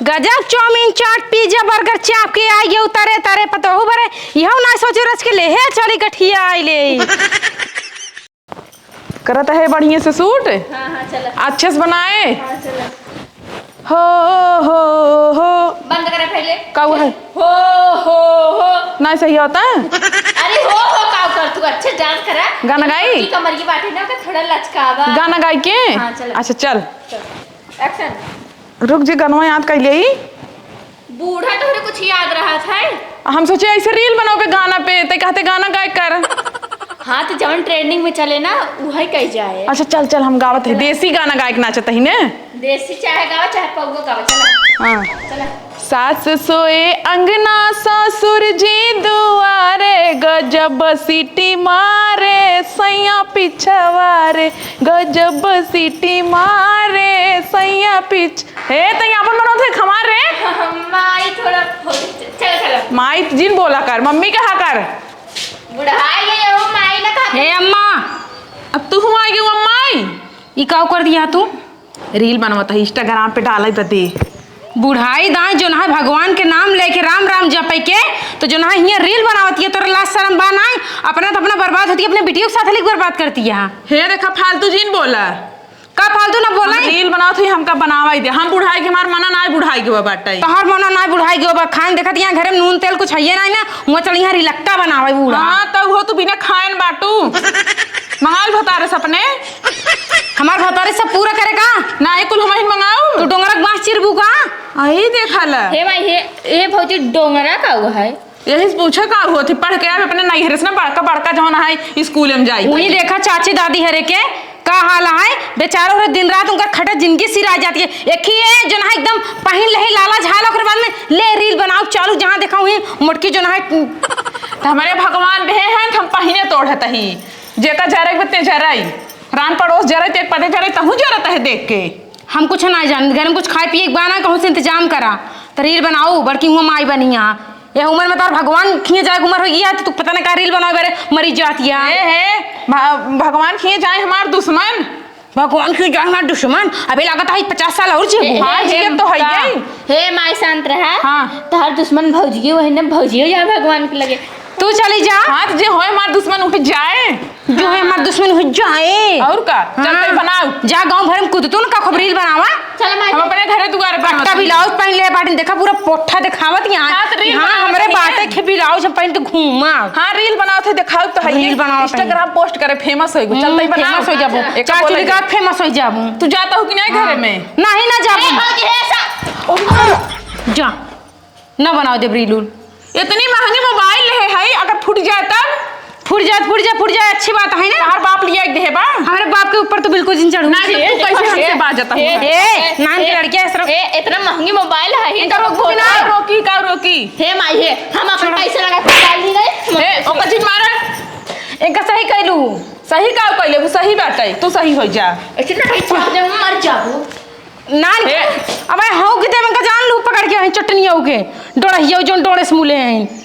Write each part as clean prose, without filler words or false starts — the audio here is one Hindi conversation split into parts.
गजब चाउमीन चाट पिज्जा बर्गर चाप के आई उतारे तारे पता हो बरे यहो ना सोचे रच के ले है चली गठिया आई ले करत है बढ़िया से सूट। हाँ हाँ चलो अच्छे से बनाए। हाँ चलो हो बंद करा पहले काऊ है हो ना सही होता है। अरे हो काऊ कर तू अच्छे डांस करा गाना गाई कमर की बात है ना थोड़ा लचकावा गाना गाई के। हाँ, चलो। अच्छा चल एक्शन। रुक जी गाना याद कर ले बूढ़ा तो कुछ याद रहा था। हम सोचे ऐसे रील बनाओगे गाना पे ते कहते गाना गाय कर। हाँ तो जवन ट्रेंडिंग में चले ना वही कही जाए। अच्छा चल चल हम गावत है देसी गाना गायक नाचत ही ने। देसी चाहे गावा चाहे पगो गावा चला। हाँ चला सास सोए अंगना ससुर जी दुआरे गजब सीटी मारे सैया पिछवारे गजब सीटी मारे सैया पिछ हे तो यहाँ पर मनो थे खमार रे माई थोड़ा चला चला माई जिन बोला कर मम्मी कहा कर बुढ़ाई है वो माई ना कहा। हे अम्मा अब तू हुआ कि अम्माई ई काऊ कर दिया तू रील बनवाता है इंस्टाग्राम पे डाला दे बुढ़ाई दाई जो ना भगवान के नाम लेके राम राम जपे के तो जो ना हिया रील बनावती है तोरा लाज शर्म बा ना अपना तो अपना बर्बाद होती है अपने बेटियों के साथ लिख बर्बाद करती है। हे देखा फालतू जिन बोला का फालतू ना बोला रील बनाओ थी हमका बनावा दे हम बुढ़ाई के हमार मना ना बुढ़ाई के बाटा तोहर मना ना बुढ़ाई के बा खान देखत यहाँ घर में नून तेल कुछ है ना हुआ चल यहाँ रिलक्का बनावे बूढ़ा। हाँ तब हो तू बिना खाएन बाटू मंगाल भतारे सपने हमार भतारे सब पूरा करेगा ना ये कुल हम मंगाऊ तू डोंगरक बांस चिरबू का आई देखा ला हे माई हे भौजी डोंगरा का हुआ है यही पूछा का हुआ थी पढ़ के आवे अपने नैहर से ना बड़का बड़का जौन है स्कूल में जाई वही देखा चाची दादी हरे के का हाल है बेचारो हरे दिन रात उनका खटा जिंदगी सिरा जाती है। एक ही है जो ना एकदम पहन ले लाला झाल और बाद में ले रील बनाओ चालू जहां देखा हुई मोटकी जो ना तो हमारे भगवान भे हैं हम पहिने तोड़त ही जेता जरे बते जराई रान पड़ोस जरे ते पते जरे तहु जरत है देख के हम कुछ ना जान घर में कुछ खाए पिए बाना कहूँ से इंतजाम करा तो रील बनाओ बड़की हुआ माई बनी यहाँ ये उम्र में तो भगवान खिए जाए उम्र हो गया तो पता नहीं का रील बनाओ बारे मरी जाती है। भगवान खिए जाए हमार दुश्मन भगवान खिए जाए हमार दुश्मन अभी लागत है 50 साल और जी हाँ जी तो है ही हे माई शांत रहा। हाँ तो हर दुश्मन भौजी वही ना भौजी या भगवान के लगे तू चली जा। हाँ जे होए हमार दुश्मन उठ जाए जो है हमार दुश्मन हो जाए और का चल तई बनाओ जा गांव भर में कूद तू ना का रील बनावा चल माई हम अपने घरे दुआरे पे पट्टा ब्लाउज पहन ले बाटी देखा पूरा पोठा दिखावत यहाँ हाँ, तो रील हाँ बनावत हमरे है। बाटे के ब्लाउज पहन तो घूमा हाँ रील बनाओ थे दिखाओ तो है रील बनाओ इंस्टाग्राम पोस्ट करे फेमस होई चल तई बनाओ फेमस हो जाबू एक चाचू बोले का फेमस हो जाबू तू जाता हो कि नहीं घरे में नहीं ना हे जाबू भौजी हे सा जा ना बनाओ दे रील इतनी महंगी मोबाइल है अगर फूट जाए तब फुट जाए अच्छी बात है ना। हर बाप लिया एक देबा हमारे बाप के ऊपर तो बिल्कुल जिन चढ़ू नहीं तो तू कैसे हमसे बात जाता है ए नाम की लड़कियां इस तरह हे इतना महंगी मोबाइल है इनका रोकी का रोकी हे माई हे हम अपन पैसे लगा के डाल दी गए ए ओका चीज मारन इनका सही कहलू सही का कहले वो सही बाटे तू सही हो जा इतना भाई छोड़ दे मर जाबू नान अबे हो के देवन का जान लू पकड़ के चटनी हो के डोड़हियो जोन डोड़े से मुले हैं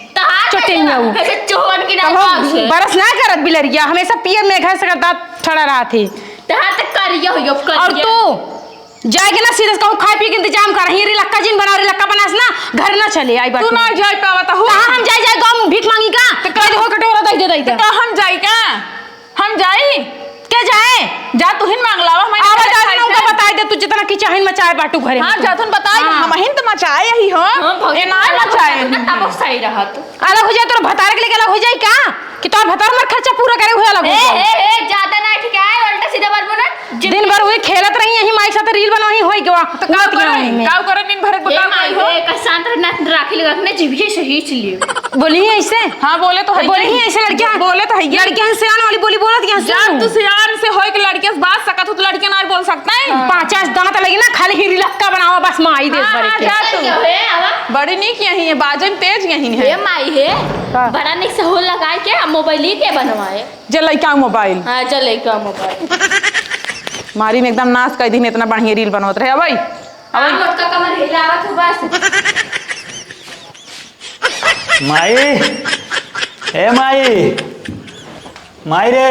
चटेंगे वो ऐसे चोहन की अब डाल वो बरस ना करत बिलरिया हमेशा पियर में घर से दांत ठड़ा रहा थे तहां तक करियो हो कर और तू जाएगे ना सीधे कहूँ खाए पी के इंतजाम कर ही रिलक्का जिन बना रिलक्का बनास ना घर ना चले आई बात तू ना जाए पावता हो कहां हम जाए गांव में भीख मांगी का तो हो कटोरा दई दे तो हम जाई का हम जाई के जाए जा तू हिन मांग लावा मैं आवाज आ ना उनका बता दे तू जितना की चाहे मचाए बाटू घरे हां जा तुम बताई हम हिन तो मचाए ही हो ए ना मचाए तब सही रहा तू अलग हो जाए तो भतार के लिए अलग हो जाए का कि तोर भतार मर खर्चा पूरा करे हुए अलग हो जाए ए ज्यादा ना ठीक है उल्टा सीधा बात बोल दिन भर हुई खेलत रही यही माई साथ रील बनवाही होई गवा तो काव करे दिन भर बताओ माई हो का शांत रहना राखी लगा के जीविए सही चलिए बोली है ऐसे हां बोले तो है बोली है ऐसे लड़कियां बोले तो है लड़कियां सियान वाली बोली बोलत क्या जान तू सियान से होय के लड़के से बात सकत हो तो लड़के ना बोल सकता है 50 दांत लगी ना खाली ही रिलक्का बनावा बस माई देश भर के जा तू क्या है आवा बड़ी नीक यही है बाजे में तेज यही है हे माई है बड़ा निक से हो लगाए के मोबाइल ही के बनवाए जे लइका मोबाइल हां चले का मोबाइल मारी ने एकदम नाश कर दी इतना बढ़िया रील बनवत रहे अबई अब मोटका कमर हिलावत हो बस माई ए माई माई रे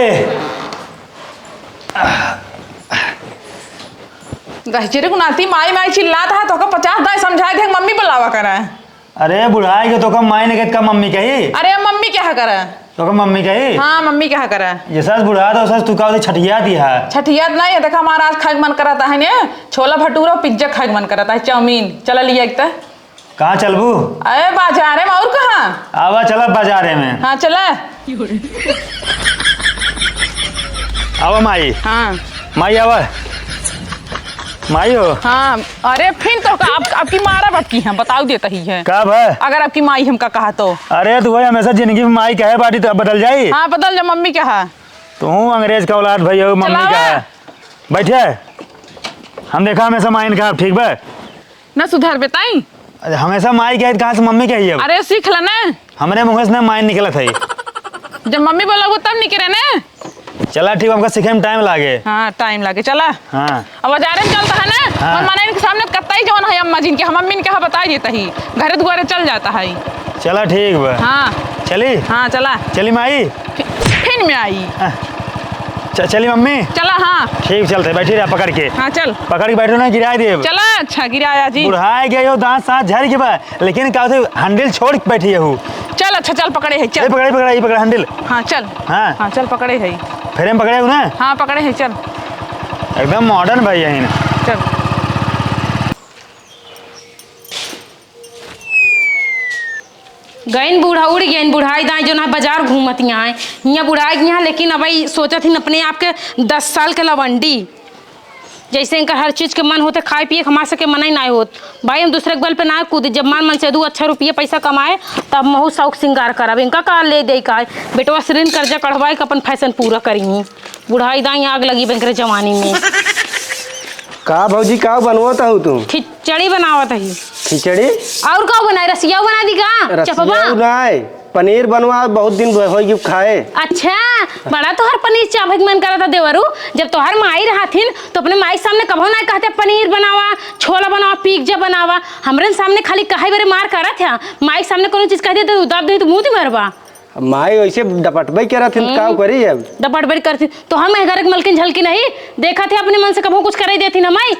गहचरे को नाती माई माई चिल्लाता है तो का 50 दाई समझाए थे बुलावा करा? अरे बुढ़ाई के तो कम माई ने का मम्मी कही। अरे मम्मी क्या करा? तो कम मम्मी कही। हाँ मम्मी क्या करा? जैसा बुढ़ा तो वैसा तू का छठिया दिया है। छठियात नहीं है, देखा हमारा आज खाए मन कराता है ने छोला भटूरा और पिज्जा खाए मन कराता है, चाउमीन चला लिया एक तो। कहाँ चलबू? अरे बाजार में और कहाँ? आवा चला बाजारे में। हाँ चला। आवा माई। हाँ माई आवा। माई हो। हाँ अरे फिर तो आपकी मारा बटकी है, बताओ देता ही है कब है? अगर आपकी माई हमका कहा तो। अरे तू भाई हमेशा जिंदगी में माई कहे बाटी तो बदल जाई। हाँ बदल जा, मम्मी क्या है? तू अंग्रेज का औलाद भाई हो, मम्मी का है। बैठे हम देखा हमेशा माई का ठीक बा ना सुधार बताई। हमेशा माई कहे कहाँ से मम्मी कही है? अरे सीख ला ना, हमरे मुँह से माई निकला था। जब मम्मी बोलोगे तब निकले ना। चला ठीक, हमका सीखे में टाइम लागे। हाँ टाइम लगे चला। हाँ अब बाजारे में चलता है ना। हाँ। और माने इनके सामने कत्ता ही जवन है अम्मा जिनके हम मम्मी ने कहा बताई देता ही घरे दुआरे चल जाता है। चला ठीक बा। हाँ चली। हाँ चला। चली माई। फिर में आई। चली मम्मी। चला। हाँ ठीक चलते, बैठी रहा पकड़ के। हाँ चल पकड़ के बैठो ना, गिरा दे। चला। अच्छा गिराया जी। बुढ़ाए गए हो, दांत साथ झड़ के बा, लेकिन का हैंडल छोड़ के बैठी है। चल अच्छा चल पकड़े है चल। पकड़ा हैंडल। हाँ चल। हाँ हाँ चल पकड़े है। फिर हम पकड़े हो ना। हाँ पकड़े है चल। एकदम मॉडर्न भाई यही ना। चल गैन बूढ़ा उड़ गैन बुढ़ाई दाई जो ना बाजार घूमत यहाँ है, यहाँ बुढ़ाई यहाँ, लेकिन अब सोचा थी अपने आप के 10 साल के लवंडी जैसे इनका हर चीज़ के मन होते, खाए पिए हमारे सके मन ही ना होत भाई। हम दूसरे के बल पे ना कूद, जब मन से दू अच्छा रुपये पैसा कमाए तब महू शौक श्रृंगार करब। इनका का ले दे का बेटवा ऋण कर्जा कढ़वाए अपन फैशन पूरा करी। बुढ़ाई दाई आग लगी बैंक जवानी में। का भौजी का बनवता हूँ तुम? खिचड़ी बनावत है। खिचड़ी और का बनाए? रसिया बना दी का? चपवा नहीं, पनीर बनवा, बहुत दिन हो खाए। अच्छा बड़ा तोहर पनीर चावल मन करा था देवरू। जब तोहर माई रहथिन तो अपने माई सामने कभो ना कहते पनीर बनावा, छोला बनावा, पिज्जा बनावा। हमरे सामने खाली कहे बरे मार करा था। माई सामने कोनो चीज कहते तो दाब दे तो मुंह दी मरबा। माई वैसे डपटबई करा थी का करी अब? डपटबई करती तो हम घर के मलकिन झलकी नहीं देखा थे, अपने मन से कभो कुछ कराई देती ना माई।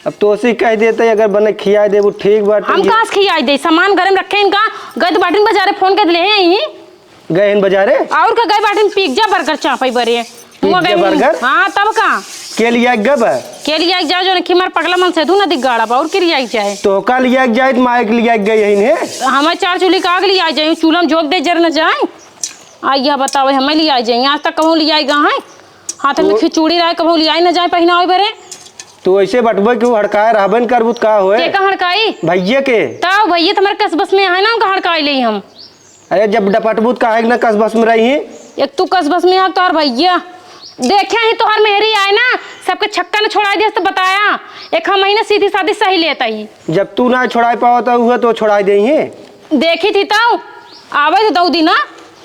अब तो उसी कह देते अगर बने खिया दे वो ठीक बात। हम कहाँ से खियाई दे? सामान घर में रखे इनका, गए तो बाटिन बाजारे फोन कर ले यहीं गए इन बाजारे। और का गए बाटिन पिज्जा बर्गर चापई बरे बर्गर। हाँ तब का के लिया गब के लिया जाओ जो खिमर पगला मन से दू ना दिगाड़ा और के लिया जाए तो का लिया जाए माई के लिया गए यही ने। हमें 4 चूल्ही का आग लिया जाए, चूल्हा में झोंक दे जर न जाए। आइया बताओ हमें लिया जाए, आज तक कहूँ लिया गा है हाथ में खिचूड़ी रहे कहूँ लिया न जाए पहना बरे। तो ऐसे बटबे क्यों हड़काए रहबन करबू का होए? के का हड़काई? भैया के तब भैया तुम्हारे कसबस में है ना, उनका हड़काई ले हम। अरे जब डपटबूत का है ना कसबस में रही। एक तू कसबस में है तोहर भैया देखे ही तोहर मेहरी आए ना, सबके छक्का न छोड़ा दिया तो बताया। 1 महीना सीधी सादी सही लेता ही। जब तू ना छोड़ा पाता हुआ तो छोड़ा दे। देखी थी तब आवे तो 2 दिन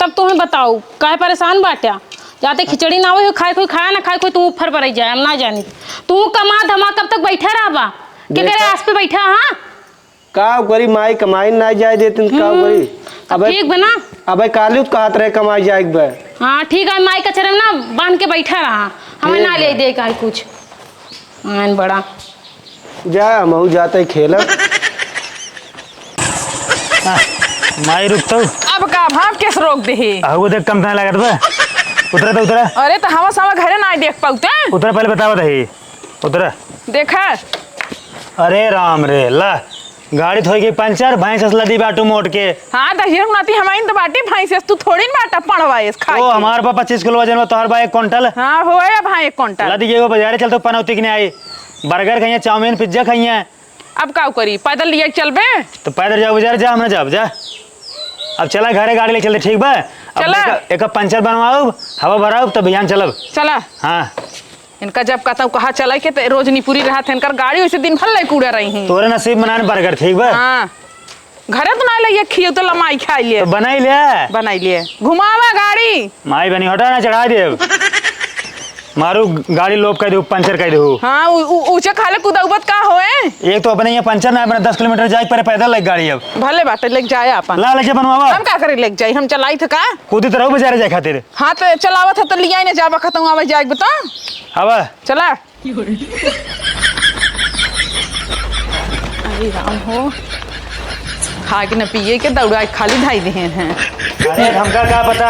तब तुम्हें बताओ काहे परेशान बाटा। जाते खिचड़ी ना हो खाए कोई खाया ना खाए कोई, तू ऊपर पर जाए हम ना जानी। तू कमा धमा कब तक बैठा रहा के तेरे आस पे बैठा? हाँ का करी माई कमाई ना जाए देती का करी। अब ठीक बना अब काली कहत रहे कमाई जाए। हाँ ठीक है, माई का चरम ना बांध के बैठा रहा, हमें ना ले दे का कुछ आन बड़ा जा महू जाते खेल। माई रुक तो अब का भाप कैसे रोक दे? वो देख कम समय लगा था। उतरा अरे तो हम सब घरे ना देख पाते। उतरा पहले बतावा दही। उतरा देखा। अरे राम रे ला गाड़ी थोड़ी गई पंचर, भैंस लदी बाटू मोड़ के। हाँ दहियर नाती हमारी तो बाटी भैंस तू थोड़ी ना बाटा पड़वाए खा। ओ हमारे पास 25 किलो वजन में, तोहर बा 1 क्विंटल। हाँ होए अब। हाँ 1 क्विंटल लदी गई बाजारे चलते पनौती की नहीं आई। बर्गर खाइए, चाउमीन पिज्जा खाइए। अब का करी? पैदल लिए चलबे तो पैदल जाओ बाजार जा, हमने जाओ जा। अब चला घरे गाड़ी ले चलते ठीक बा। चला। एक पंचर बनवाओ, हवा भराओ तब बिहान चलब। चला। हाँ इनका जब कहता हूँ कहा चला के तो रोज नहीं पूरी रहा था इनकर गाड़ी वैसे दिन भर ले कूड़ा रही है। तोरे नसीब बनाने बर्गर ठीक बा। हाँ घरे तो ना ले खियो तो लमाई खाई लिए तो बनाई ले बनाई लिए घुमावा गाड़ी। माई बनी हटा ना चढ़ा दे मारू गाड़ी लोप कर दे, पंचर कर दे। हाँ ऊंचे खाले कुदाउबत का होए? एक तो अपने यहाँ पंचर ना अपने 10 किलोमीटर जाए पर पैदल लग गाड़ी। अब भले बाटे लेके जाए अपन। ला लेके बनवावा। हम का करे लेके जाए? हम चलाई थे का कूदी तो रहो बाजार जाए खातिर। हाँ तो चलावत है तो लिया ही ना जावा खत्म आवे जाए बता। हवा चला। अरे राम हो खा के न पिए के दौड़ा के खाली धाई दिए हैं। अरे हमका क्या पता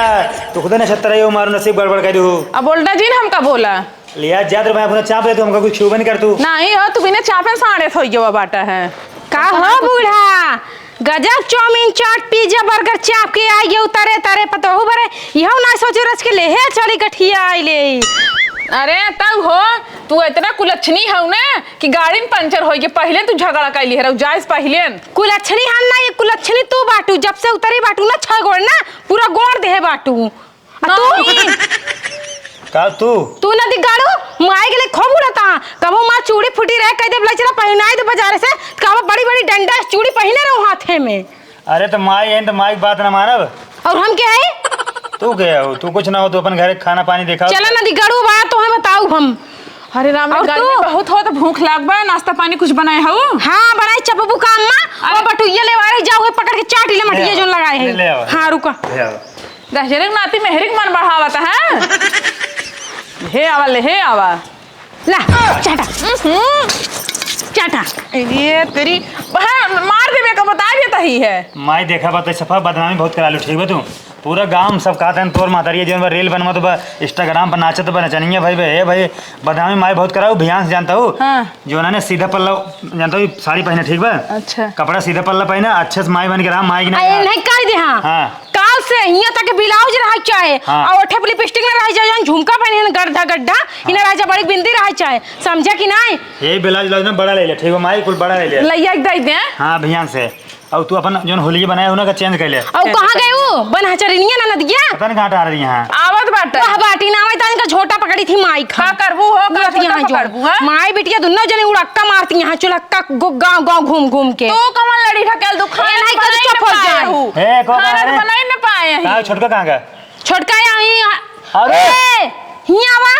तू खुद नक्षत्र रही हो मारो नसीब गड़बड़ कर दू। अब बोल्टा जी ने हमका बोला लिया ज्यादा मैं अपना चाप ले तो हमका कुछ छूबन कर तू। नहीं हो तू बिना चापे साढ़े थोई गवा बाटा है का हो बूढ़ा गजब चाउमीन चाट पिज्जा बर्गर चाप के आई गए उतारे तारे पतोहू बरे यहो ना सोचे रच के ले है चली गठिया आई ले। अरे तब हो तू इतना कुलच्छनी हो ना कि गाड़ी में पंचर हो गई पहले तू झगड़ा कैली है जायज पहले कुलच्छनी हम ना ये कुलच्छनी तू बाटू जब से उतरी बाटू ना छह गोड़ ना पूरा गोड़ दे बाटू नहीं। का तू नदी गाड़ू माई के लिए खूब उड़ता कबो मां चूड़ी फूटी रहे कह दे बलचरा पहनाई दे बाजार से कबो बड़ी बड़ी डंडा चूड़ी पहने रहूं हाथे में। अरे तो माई है तो माई बात ना मानब और हम क्या है तू क्या हो तू कुछ ना हो तो अपन घर खाना पानी देखा चला नदी गाड़ू बात तो हमें बताऊ हम। अरे राम और गर्मी तू? बहुत हो तो भूख लागबा नाश्ता पानी कुछ बनाए हो। हाँ बनाई चपबू का अम्मा और बटुइया ले वाले जाओ पकड़ के चाट ले मटिया जो लगाए ले आओ। हैं। हाँ रुका दशहरे नाती मेहरिक मन बढ़ावता है हे आवा ले हे आवा ला चाटा चाटा ये तेरी मार देवे का बता देता ही है। माई देखा बात सफा बदनामी बहुत करा लो ठीक है तू पूरा गांव सब कहते हैं तोर मातारी है जो रील बनवा तो इंस्टाग्राम पर नाचत तो नचनिया भाई हे भाई बदनामी माई बहुत कराऊ भियान से जानता हूँ। हाँ। जो उन्होंने सीधा पल्ला जानता हूँ साड़ी पहने ठीक बा अच्छा कपड़ा सीधा पल्ला पहने अच्छे से माई बन के रहा माई की नहीं कर दे हाँ हाँ। काल से यहाँ तक ब्लाउज रहा चाहे हाँ। और ओठे लिपस्टिक ना रह जाए झुमका पहने गड्ढा गड्ढा इन्हें रह जा बड़ी बिंदी रह चाहे समझा कि नहीं ये ब्लाउज ब्लाउज में बड़ा ले ले ठीक है माई कुल बड़ा ले ले लैया दे दे हाँ भियान से और तू अपन जो होली बनाया हो ना का चेंज कर ले और कहाँ गए वो बना चरनिया ना नदिया पता नहीं कहाँ आ रही है आवत बाटा वह बाटी ना आई तान का झोटा पकड़ी थी माई का करबू हो का उड़त यहाँ जो करबू है माई बिटिया दोनों जने उड़क्का मारती यहाँ चुलक्का गांव गांव घूम घूम के तू कमल लड़ी ढकेल दू खाना नहीं कर चुप हो जाए ए को खाना बनाई न पाए हैं कहाँ छोटका कहाँ का छोटका यहाँ अरे हिया वा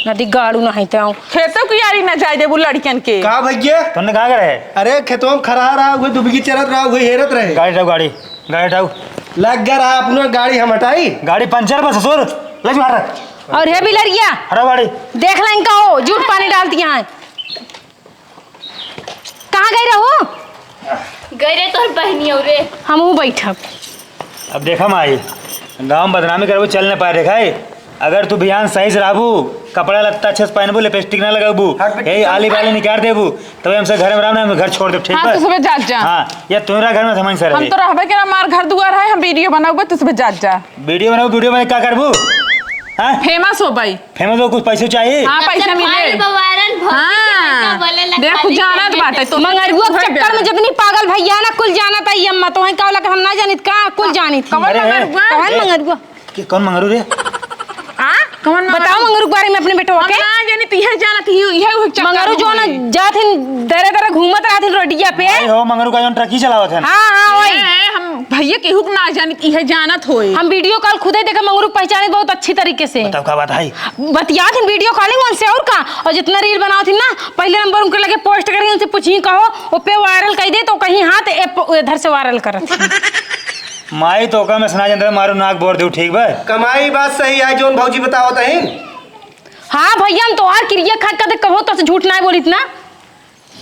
नदी गाड़ू ना तो खेतों की यारी न जाए देबू लड़कियन के का भैया तुमने कहाँ करे अरे खेतों में खड़ा रहा वो दुबकी चरत रहा वो हेरत रहे गाड़ी उठाओ गाड़ी उठाओ लग गया रहा अपना गाड़ी हम हटाई गाड़ी पंचर बस ससुर लग मार और हे बिलरिया हरा गाड़ी देख लें इनका हो झूठ पानी डालती यहाँ कहाँ गई रहो गए रे तोर बहनी और रे हम हूँ बैठब अब देखा माई गाँव में बदनामी करबू चल न पाए देखा अगर तू भियान सही से रहबू कपड़ा लगता अच्छे से पहनबू लिपस्टिक ना लगाबू यही आली बाली निकाल देबू तब हमसे घर में रहना हम घर छोड़ दे ठीक हाँ है तू सुबह जात जा हाँ या तुम्हारा घर में समझ सर हम तो रहबे के ना मार घर दुआर है हम वीडियो बनाऊबे तू सुबह जात जा वीडियो बनाओ क्या करबू हाँ फेमस हो भाई फेमस हो कुछ पैसे चाहिए हाँ पैसा मिले हाँ देख जानत बाटे तो मंगरुआ के चक्कर में जितनी पागल भैया ना कुल जाना था अम्मा तो का लगा हम ना जानित का कुल जानित कौन अरे, मंगरुआ कौन मंगरुआ कौन मंगरू रे कौन बताओ मंगरू के बारे में अपने बेटो के ना जानी तीहे जानत ही यह मंगरू जो ना जाथिन दरे दरे घूमत रहथिन रोडिया पे आई हो मंगरू का जो ट्रक ही चलावत है हाँ हाँ वही हम भैया केहू के ना जानी यह जानत होए हम वीडियो कॉल खुदे देखे मंगरू पहचाने बहुत अच्छी तरीके से तब का बात है बतिया थी वीडियो कॉलिंग उनसे और का और जितना रील बनाओ थी ना पहले नंबर उनके लगे पोस्ट करी उनसे पूछी कहो वो पे वायरल कर दे तो कहीं हाथ इधर से वायरल करत माई तो का मैं सुना जंदर मारू नाक बोर दे ठीक बा कमाई बात सही है जोन भौजी बताओ तहिन हाँ भैया हम तोहार क्रिया खा कर कहो तो झूठ नहीं बोली ना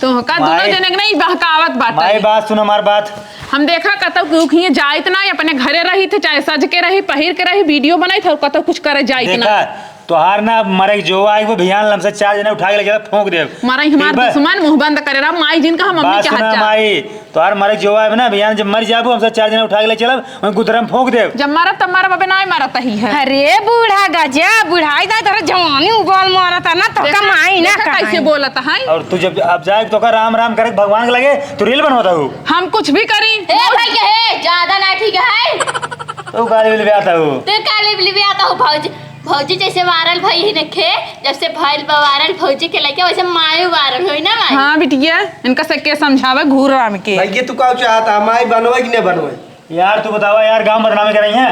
तो का दोनों माई- जने के नहीं बहकावत बात माई है बात सुन हमार बात हम देखा कतौ क्यों जाइत ना अपने घरे रही थे चाहे सज के रही पहिर के रही वीडियो बनाई थे और कतौ कुछ करे जाइत देखा ना तोहार ना मरे जो आई वो भियान लमसे 4 जने उठा के ले जाता फूंक दे मारा हमार दुश्मन मुंह बंद करे रहा माई जिनका हम मम्मी बात के सुना हाथ माई तोहार मरे जो आई ना भियान जब मर जाबू हमसे 4 जने उठा के ले चलब उन गुदरम फूंक दे जब मारा तब मारा बाबे ना मारता ही है अरे बूढ़ा गजा बुढ़ाई दा तेरा जवानी उबाल मारा था ना तो कमाई ना देखा कैसे बोलता है और तू जब अब जाए तो का राम राम करे भगवान के लगे तू रील बनवाता हूँ हम कुछ भी करी ए भाई के है ज्यादा ना ठीक है तो गाली वाली आता हूँ तो काले बिलवी आता हूँ भौजी भौजी जैसे वायरल भई ही नखे जब से भइल वायरल भौजी के लगे वैसे माए वायरल होई ना माई हाँ बिटिया इनका से के समझावे घूर राम के भैया तू का चाहता माई बनवे कि नहीं बनवे यार तू बतावा यार गाँव बदनामी कर रही है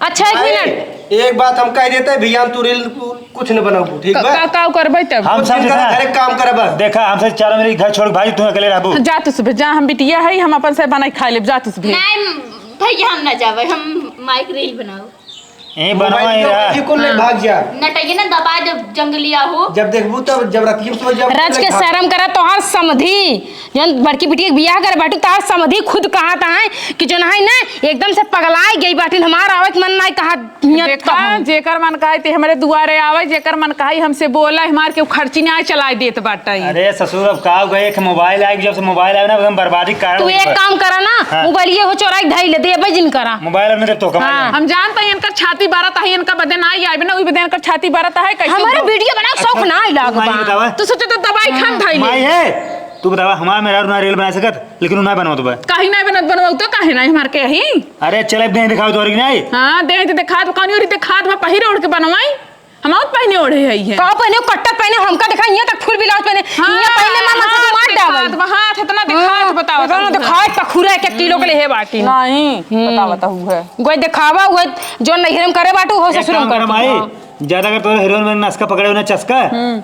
अच्छा एक मिनट एक बात हम कह देते भियान तू रील कुछ न बनाऊ ठीक बा का करबे तब हम सब घर काम करे बस देखा हमसे 4 मेरे घर छोड़ भाई तू अकेले रहबू जा तू सुबह जा हम बिटिया है हम अपन से बनाई खा ले जा तू सुबह नहीं भैया हम ना जावे हम माइक रील बनाओ यहीं बनवा ही रहा। जी को ले भाग जा। नटैया ना दबा जब जंगलिया हो। जब देखबू तब जब रतियम सो जब रज के शर्म करा तोहार समधी जन बड़की बिटिया के बियाह करे बाटू तोहार समधी खुद कहा था कि जो है ना एकदम से पगलाई गई बाटी हमार आवत मन नहीं कहा देखा जेकर मन कहा ते हमारे दुआरे आवे जेकर मन कहा हमसे बोला हमार के खर्ची ना चलाए देत बाटा अरे ससुर अब का गए कि मोबाइल आई, जब से मोबाइल आया ना एकदम बर्बादी कारण तू एक काम करा ना मोबाइल ये हो चोराई ढाई ले दे जिन करा मोबाइल अपने दे तो कमाई हम जानते हैं इनका छाती बारत है इनका बदन आई आए ना वही बदन इनका छाती बारत है कैसे हमारे वीडियो बना शौक ना लाग माई बतावा तू सोचे तो दवाई खान थाई माई है तू बतावा हमारा मेरा ना रील बना सकत लेकिन ना बनवा तो कहीं नहीं बनत बनवाऊ तो काहे नहीं हमार के ही अरे चल दे दिखाओ तो और नहीं हां दे दिखा तो कौन और दिखा तो पहिरे ओढ़ के बनवाई हम आउत पहने ओढ़े है का पहने कट्टा पहने हमका दिखा यहाँ तक फुल ब्लाउज पहने यहाँ पहले मामा से तू मार डावल हाथ इतना दिखा बताओ बताओ दिखाए पखुरा 1 किलो के लिए बाटी नहीं बताओ है कोई दिखावा हुए जो नहिरम करे बाटू हो ससुरम कर माई ज्यादा अगर तो हीरोइन में नस्का पकड़े हो ना चस्का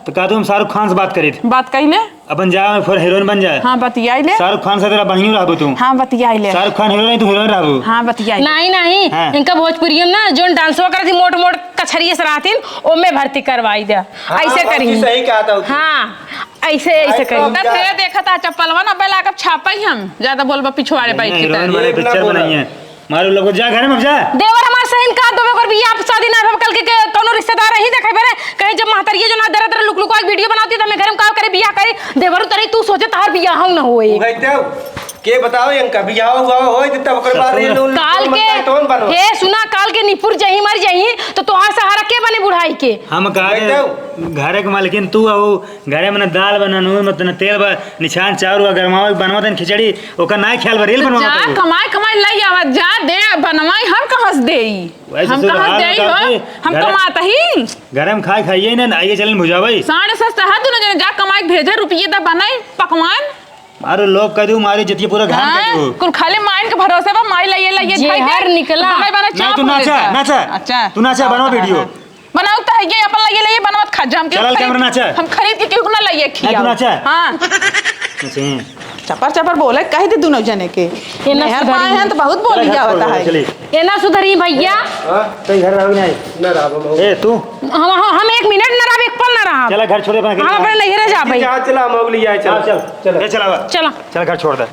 तो कहा तुम शाहरुख खान से बात करी बात कही ले अपन जा फिर हीरोइन बन जाए। हाँ बतियाई ले शाहरुख खान से तेरा बढ़िया रहबो तू। हाँ बतियाई ले शाहरुख खान हीरो नहीं तू हीरोइन रहबो। हाँ बतियाई नहीं हाँ। इनका भोजपुरी ना जो डांसवा करती मोट मोट कछरिए से रहतीन ओ में भर्ती करवाई दे ऐसे करी सही कहा था हाँ ऐसे करी तब से देखा था चप्पलवा ना बेला कब छापाई हम ज्यादा बोलबा पिछवाड़े बैठ के हीरोइन बने पिक्चर बनाई है मारो लोग जा घर में जा देवर हमार सहिन का दोवे कर बियाह शादी ना भव कल के कोनो रिश्तेदार ही देखे बरे कहीं जब महतरिया जो ना दर दर लुक लुक वीडियो बनाती त मैं घर में का करे बियाह करे देवर तरी तू सोचे तार बियाह ना होए के बताओ इनका बियाह हुआ होय तब ओकर बाद ये लोग काल के हे सुना काल के निपुर जही मर जही तो तोहार सहारा के बने बुढ़ाई के हम कहा घरे के मालकिन तू आओ घरे में दाल बनानो मत न तेल निछान चाउर गरमाओ बनवा देन खिचड़ी ओकर ना ख्याल बरेल बनवा जा कमाई लई आवा जा दे बनवाई हम कहां से देई हम कहां से देई हो हम कमाता ही घरे में खाइए ना आइए चलन भुजावई साढ़े सस्ता है तू ना जा कमाई भेजे रुपये दा बनाई पकवान मारो लोग कह दू मारी जतिया पूरा घर कह दू कुल खाली माइन के भरोसे बा माई लइए जहर निकला ना तू नाचा अच्छा तू नाचा बनवा वीडियो बनाओ तो है ये अपन लइए बनवत खा जाम के चल कैमरा नाचा हम खरीद के क्यों ना लइए खिया तू नाचा हां चपर बोले कह दे दोनों जने के ये ना सुधरी हैं तो बहुत बोली जावता है ये ना सुधरी भैया हां तो घर रहो नहीं ना रहबो ए तू हम 1 मिनट ना रह एक पल ना रहा चला घर छोड़ दे हम अपने नहिरा जा भाई चला मोगली आए चल चल चल चला चलो चल घर छोड़ दे